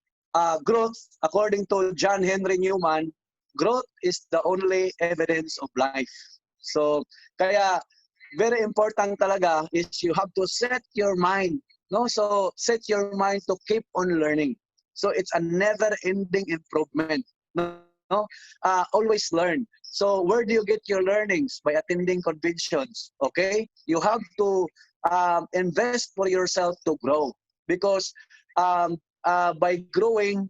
Speaker 2: growth, according to John Henry Newman, growth is the only evidence of life. So kaya very important talaga is you have to set your mind, no? So set your mind to keep on learning. So it's a never-ending improvement, no? Always learn. So where do you get your learnings? By attending conventions, okay? You have to invest for yourself to grow because by growing,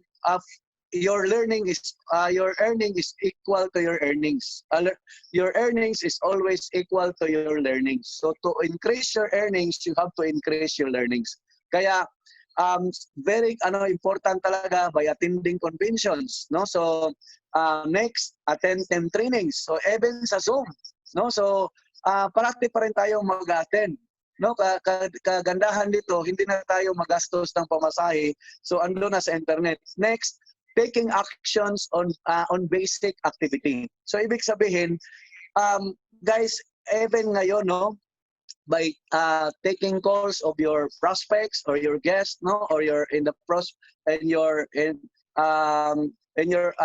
Speaker 2: your earning is equal to your earnings. Your earnings is always equal to your learnings. So to increase your earnings, you have to increase your learnings. Kaya very important talaga by attending conventions, no? So next, attend trainings. So even sa Zoom, no? So parati pa rin tayo mag-attend. No, kagandahan dito, hindi na tayo magastos ng pamasahe. So ando na sa internet. Next, taking actions on basic activity. So ibig sabihin, guys, even ngayon, no, by taking calls of your prospects or your guests, no, or your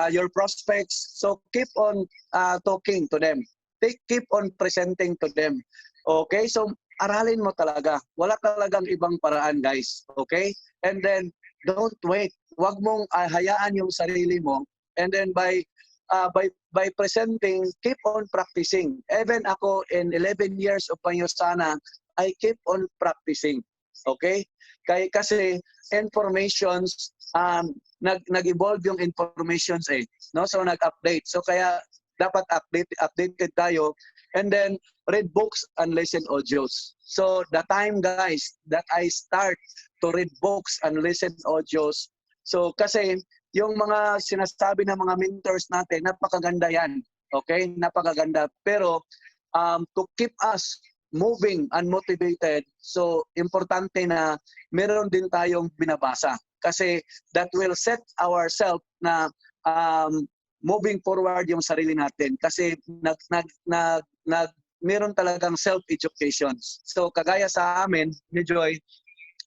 Speaker 2: your prospects. So keep on talking to them. Keep on presenting to them. Okay, so aralin mo talaga. Wala talagang ibang paraan, guys. Okay? And then, don't wait. Huwag mong hayaan yung sarili mo. And then, by presenting, keep on practicing. Even ako, in 11 years of Panyosana, I keep on practicing. Okay? Kasi, informations, nag-evolve yung informations eh. No? So, nag-update. So, kaya, dapat updated tayo. And then, read books and listen audios. So the time, guys, that I start to read books and listen audios, so kasi yung mga sinasabi ng mga mentors natin, napakaganda yan. Okay? Napakaganda. Pero to keep us moving and motivated, so importante na meron din tayong binabasa. Kasi that will set ourselves na moving forward yung sarili natin. Kasi meron talagang self-education. So kagaya sa amin ni Joy,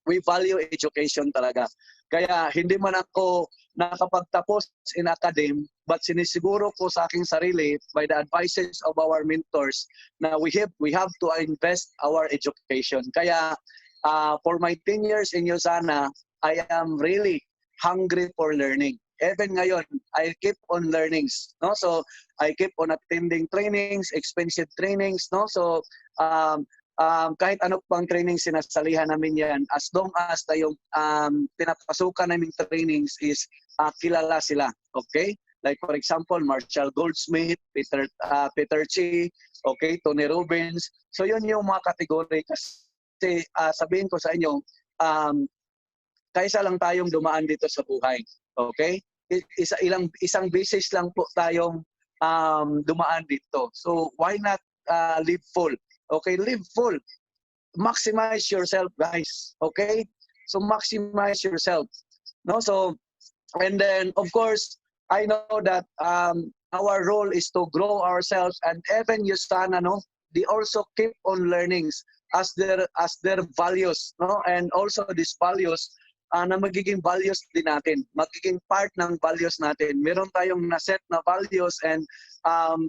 Speaker 2: we value education talaga. Kaya hindi man ako nakapagtapos in academe, but sinisiguro ko sa aking sarili by the advices of our mentors na we have to invest our education. Kaya for my 10 years in Yosana, I am really hungry for learning. Even ngayon, I keep on learnings, no? So I keep on attending trainings, expensive trainings, no? So kahit ano pang training sinasalihan namin yan, as long as tayong pinapasukan namin trainings is kilala sila, okay? Like for example, Marshall Goldsmith, Peter Chi, okay, Tony Robbins. So yun yung mga kategory kasi sabihin ko sa inyo, kaisa lang tayong dumaan dito sa buhay, okay? Isang beses lang po tayong dumaan dito. So why not live full? Okay, live full. Maximize yourself, guys. Okay? So maximize yourself. No? So And then, of course, I know that our role is to grow ourselves, and even Yusana, no, they also keep on learnings as their values, no, and also these values na magiging values din natin, magiging part ng values natin. Meron tayong na-set na values, and um,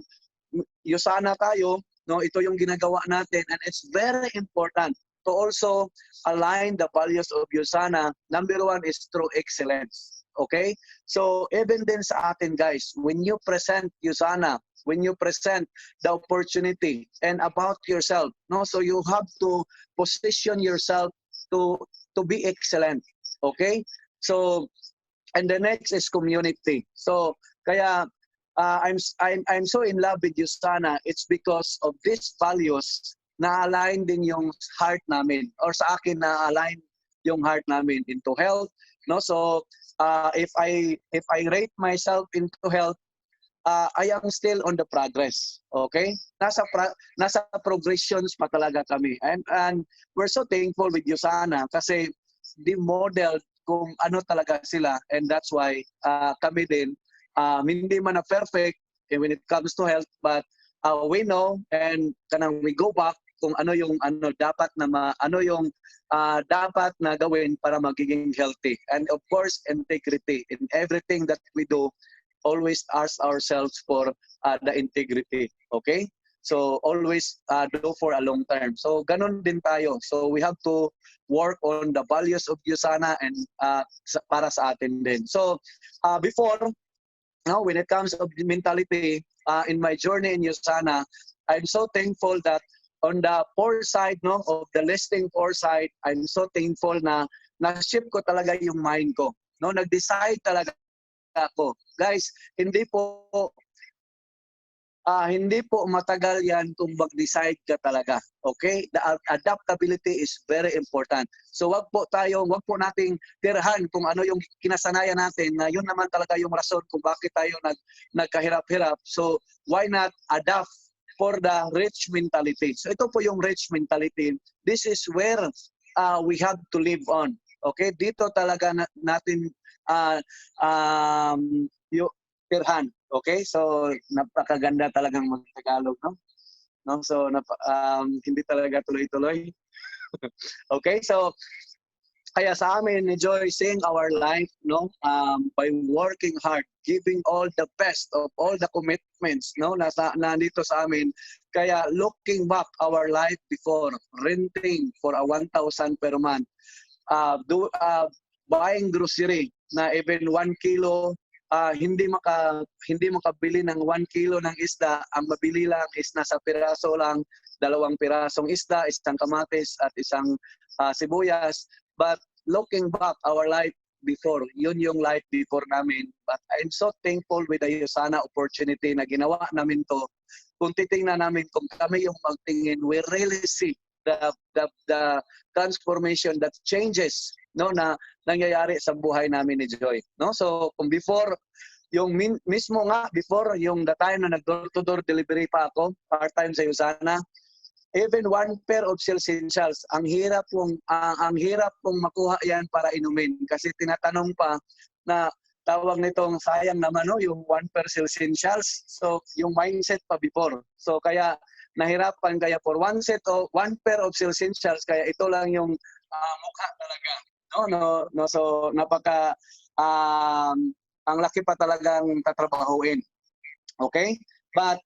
Speaker 2: Yusana tayo, no, ito yung ginagawa natin, and it's very important to also align the values of Yusana. Number one is through excellence. Okay? So, even din sa atin, guys, when you present Yusana, when you present the opportunity and about yourself, no, so you have to position yourself to be excellent. Okay? So, and the next is community. So, kaya I'm so in love with Yusana. It's because of these values na align din yung heart namin, or sa akin na align yung heart namin into health, no. So if I rate myself into health, I am still on the progress. Okay, nasa progressions pa talaga kami, and we're so thankful with Yusana kasi di model kung ano talaga sila, and that's why kami din hindi man na perfect when it comes to health, but we know, and kanang we go back kung ano yung dapat na ano yung dapat na gawin para magiging healthy. And of course, integrity in everything that we do. Always ask ourselves for the integrity. Okay? So always do for a long term. So ganun din tayo. So we have to work on the values of Yusana, and para sa atin din. So before, no, when it comes to mentality, in my journey in Yusana, I'm so thankful that on the foresight, no, of the listing foresight, I'm so thankful na na-shift ko talaga yung mind ko. No, nag-decide talaga ako. Guys, hindi po matagal yan kung mag-decide ka talaga. Okay? The adaptability is very important. So wag po nating tirahan kung ano yung kinasanayan natin, na yun naman talaga yung rason kung bakit tayo nagkahirap-hirap. So why not adapt for the rich mentality? So ito po yung rich mentality. This is where we have to live on. Okay? Dito talaga natin yung tirhan. Okay? So, napakaganda talagang mag-Tagalog, no? No? So, hindi talaga tuloy-tuloy. Okay? So, kaya sa amin, enjoying our life, no? By working hard, giving all the best of all the commitments, no? Nandito sa amin. Kaya looking back our life before, renting for 1,000 per month, buying grocery na even 1 kilo, hindi makabili ng 1 kilo ng isda. Ang mabili lang is nasa piraso lang, 2 pirasong isda, isang kamatis at isang sibuyas. But looking back our life before, yun yung life before namin. But I'm so thankful with the Yusana opportunity na ginawa namin to. Kung titingnan namin, kung kami yung magtingin, we really see the transformation, that changes, no, na nangyayari sa buhay namin ni Joy, no. So kung before, yung mismo nga before, yung the time na nag-door-to-door delivery pa ako, part-time sa Yusana, even 1 pair of essentials, ang hirap pong makuha yan para inumin, kasi tinatanong pa na tawag nitong sayang naman, no, yung 1 pair essentials. So yung mindset pa before, so kaya nahirapan, kaya for 1 pair of essentials, kaya ito lang yung mukha talaga, no. So napaka ang laki pa talagang tatrabahuin. Okay? But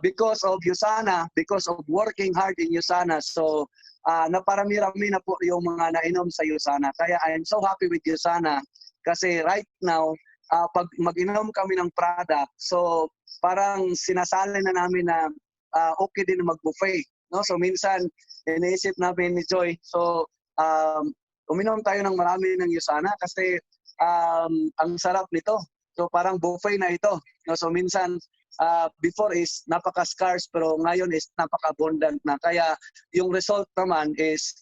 Speaker 2: because of Yusana, because of working hard in Yusana, so naparami-rami na po yung mga nainom sa Yusana. Kaya I'm so happy with Yusana kasi right now, pag mag-inom kami ng product, so parang sinasali na namin na okay din mag-buffet, no? So minsan iniisip namin ni Joy, so uminom tayo ng marami ng Yusana kasi ang sarap nito. So parang buffet na ito, no? So minsan before is napaka-scarce, pero ngayon is napaka-abundant na. Kaya yung result naman is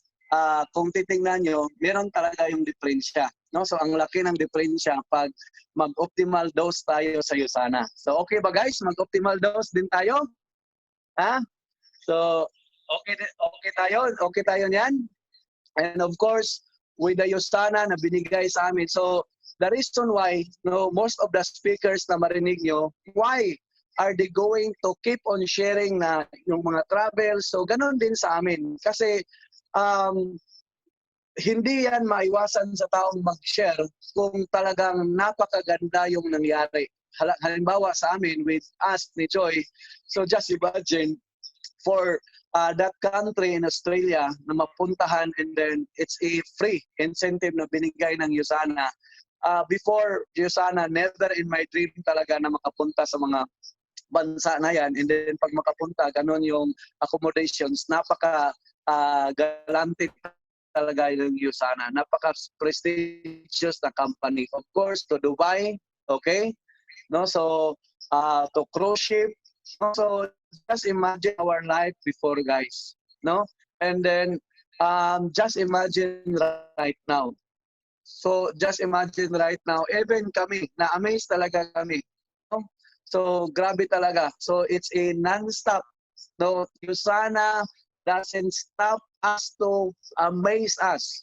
Speaker 2: kung titingnan nyo, meron talaga yung diferensya, no? So ang laki ng diferensya pag mag-optimal dose tayo sa Yusana. So okay ba guys? Mag-optimal dose din tayo? Ha? So okay tayo? Okay tayo niyan? And of course, with the Yusana na binigay sa amin. So the reason why no, most of the speakers na marinig nyo, why are they going to keep on sharing na yung mga travel? So ganun din sa amin. Kasi hindi yan maiwasan sa taong mag-share kung talagang napakaganda yung nangyari. Halimbawa sa amin with us ni Joy, so just imagine for that country in Australia na mapuntahan, and then it's a free incentive na binigay ng USANA. Before USANA, never in my dream talaga na makapunta sa mga bansa na yan, and then pag makapunta, ganun yung accommodations, napaka galante talaga yung USANA. Napaka-prestigious na company. Of course, to Dubai, okay? No, so to cruise ship. No? So just imagine our life before, guys. No? And then just imagine right now. So just imagine right now, even kami, na-amaze talaga kami. No? So grabe talaga. So it's a non-stop. No, USANA doesn't stop us to amaze us.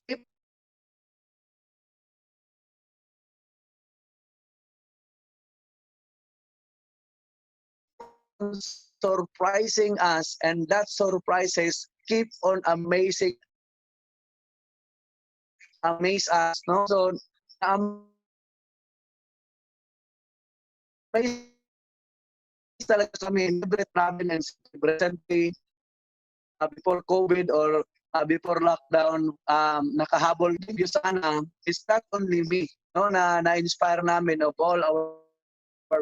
Speaker 2: Surprising us, and that surprises keep on amaze us. No, so amaze talaga kami every travel and recently before COVID or before lockdown, nakahabol din sana. It's not only me, no, na-inspire namin of all our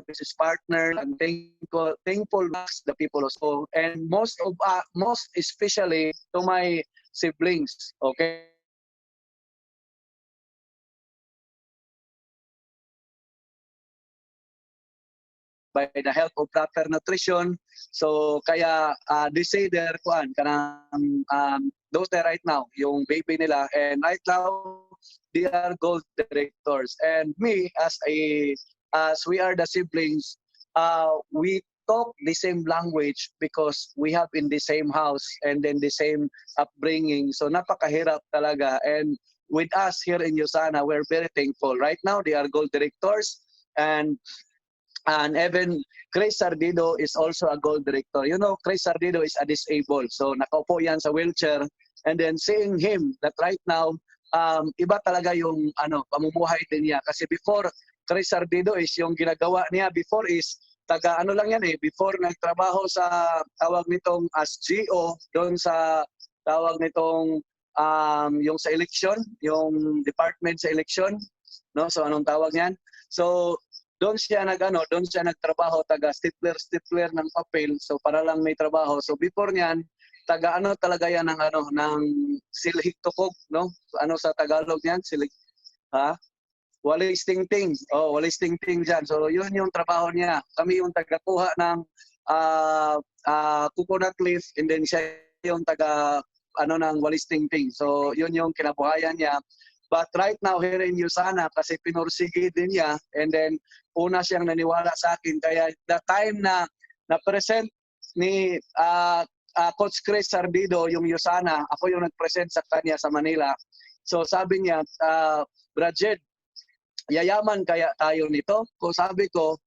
Speaker 2: business partners, and thankful the people also, and most especially to my siblings, okay? By the help of proper nutrition. So kaya they say they're kanang those there right now, yung baby nila, and right now they are gold directors. And me as we are the siblings, we talk the same language because we have in the same house and then the same upbringing. So napakahirap talaga. And with us here in USANA, we're very thankful. Right now they are gold directors, and even Chris Sardido is also a gold director. You know, Chris Sardido is a disabled. So nakaupo yan sa wheelchair. And then seeing him that right now, iba talaga yung pamumuhay din niya. Kasi before, Chris Sardido is yung ginagawa niya before is lang yan before nagtrabaho sa tawag nitong as GO, doon sa tawag nitong yung sa election, yung department sa election. No? So anong tawag niyan? So doon siya nagtrabaho taga stapler ng papel, so para lang may trabaho. So before niyan taga talaga yan ng silhig tukog, no? Sa Tagalog niyan, silhig walis tingting. Walis tingting diyan. So yun yung trabaho niya. Kami yung tagakuha ng coconut leaf, and then siya yung taga ng walis tingting. So yun yung kinabuhayan niya. But right now here in USANA, kasi pinursige din niya, and then una siyang naniwala sa akin. Kaya the time na na-present ni Coach Chris Sardido yung USANA, ako yung nag-present sa kanya sa Manila. So sabi niya, Brad Jed, yayaman kaya tayo nito? Kung sabi ko,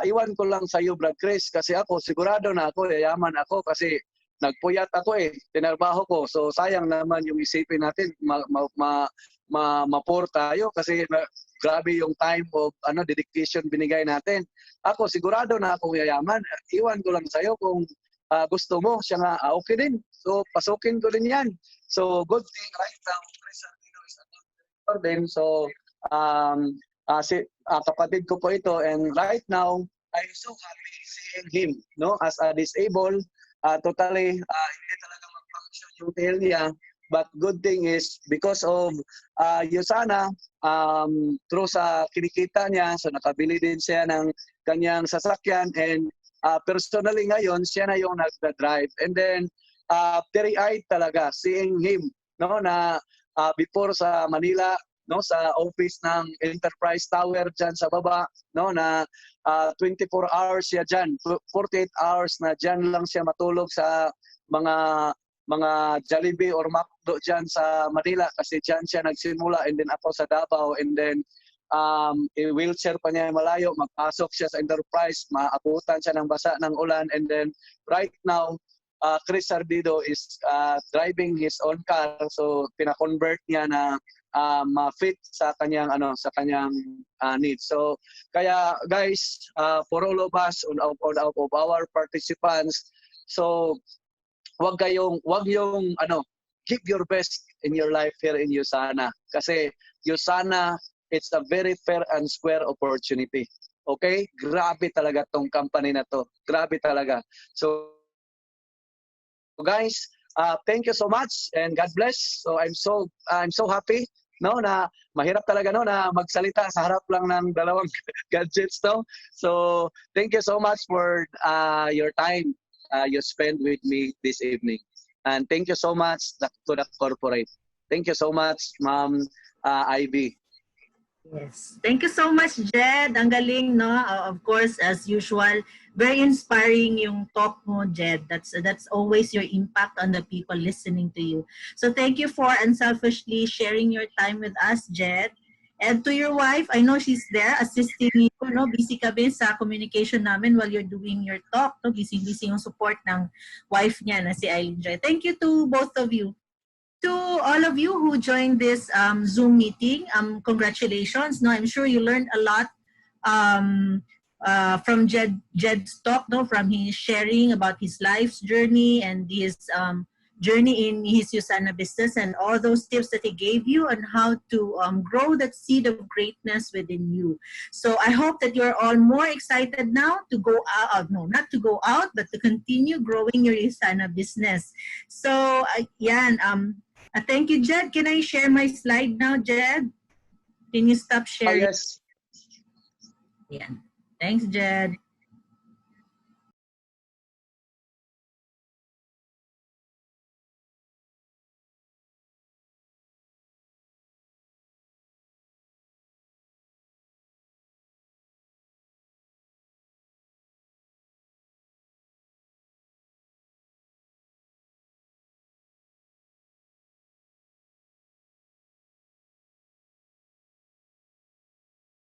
Speaker 2: iwan ko lang sa iyo, Brad Chris, kasi ako sigurado na ako, yayaman ako kasi nagpuyat ako tinarbaho ko. So sayang naman yung isipin natin, ma-pour tayo kasi grabe yung time of dedication binigay natin. Ako sigurado na akong yayaman. Iwan ko lang sa'yo kung gusto mo. Siya nga, okay din. So pasukin ko din yan. So good thing right now, Chris Sardido is a good director din. So kapatid ko po ito, and right now I'm so happy seeing him, no, as a disabled. Totally hindi talaga mag-function yung tail niya. But good thing is because of USANA, through sa kinikita niya, so nakabili din siya ng kanyang sasakyan, and personally ngayon siya na yung nagda-drive. And then teary-eyed talaga seeing him, no, na before sa Manila, no, sa office ng Enterprise Tower diyan sa baba, no, na 24 hours siya diyan, 48 hours na diyan lang siya matulog sa mga Jollibee or McDo diyan sa Manila kasi diyan siya nagsimula, and then ako sa Davao, and then i-wheelchair pa niya malayo, magpasok siya sa enterprise, maabutan siya ng basa ng ulan, and then right now, Chris Sardido is driving his own car, so pina-convert niya na ma-fit sa kanyang needs. So kaya guys, for all of us on our participants, so wag yung give your best in your life here in USANA, kasi USANA, it's a very fair and square opportunity. Okay? Grabe talaga tong company na to. Grabe talaga. So guys, thank you so much and God bless. So I'm so happy na mahirap talaga na magsalita sa harap lang ng dalawang gadgets So thank you so much for your time you spent with me this evening. And thank you so much to the corporate. Thank you so much, Ma'am Ivy.
Speaker 1: Yes. Thank you so much, Jed. Ang galing, no? Of course, as usual, very inspiring yung talk mo, Jed. That's always your impact on the people listening to you. So thank you for unselfishly sharing your time with us, Jed. And to your wife, I know she's there assisting you, no? Busy ka din sa communication namin while you're doing your talk, no? Busy yung support ng wife niya na si Eileen Joy. Thank you to both of you. To all of you who joined this Zoom meeting, congratulations. No, I'm sure you learned a lot from Jed's talk, no, from his sharing about his life's journey and his journey in his USANA business and all those tips that he gave you on how to grow that seed of greatness within you. So I hope that you're all more excited now to go out, no, not to go out, but to continue growing your USANA business. So thank you, Jed. Can I share my slide now, Jed? Can you stop sharing?
Speaker 2: Yes.
Speaker 1: Yeah. Thanks, Jed.